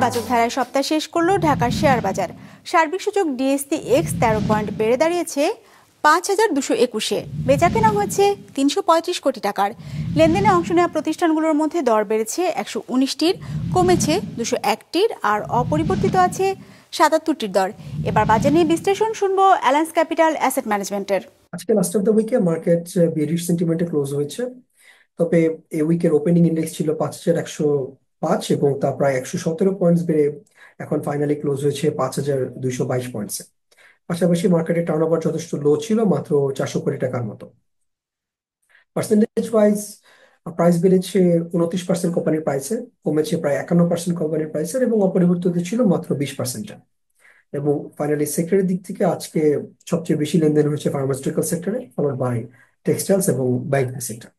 ইতিবাচক ধারায় সপ্তাহ শেষ করল ঢাকার শেয়ার বাজার। সার্বিক সূচক ডিএসসি এক্স 13 পয়েন্ট বেড়ে দাঁড়িয়েছে 5,221-এ। বেচাকেনা হয়েছে 335 কোটি টাকার। লেনদেনে অংশ নেওয়া প্রতিষ্ঠানগুলোর মধ্যে দর বেড়েছে 119টির, কমেছে 201টির, আর অপরিবর্তিত আছে 77টির দর। এবার বাজার নিয়ে বিশ্লেষণ শুনবো অ্যালায়েন্স ক্যাপিটাল অ্যাসেট ম্যানেজমেন্টের। আজকে লাস্ট অফ দ্য উইকে মার্কেট বেরিশ সেন্টিমেন্টে ক্লোজ হয়েছে। তবে এই উইকের ওপেনিং ইন্ডেক্স ছিল 5,105 এবং তা প্রায় 117 পয়েন্টস বেড়ে এখন ফাইনালি ক্লোজ হয়েছে 5,222 পয়েন্টসে। পাশাপাশি মার্কেটের টার্নওভার যথেষ্ট লো ছিল, মাত্র 400 কোটি টাকার মতো। পার্সেন্টেজ ওয়াইজ প্রাইস বেড়েছে 29% কোম্পানির প্রাইসে, কমেছে প্রায় 51% কোম্পানির প্রাইসের, এবং অপরিবর্তিত ছিল মাত্র 20%। এবং ফাইনালি সেক্টরের দিক থেকে আজকে সবচেয়ে বেশি লেনদেন হয়েছে ফার্মাসিউটিক্যাল সেক্টরে, ফলোড বাই টেক্সটাইলস এবং ব্যাংকিং সেক্টর।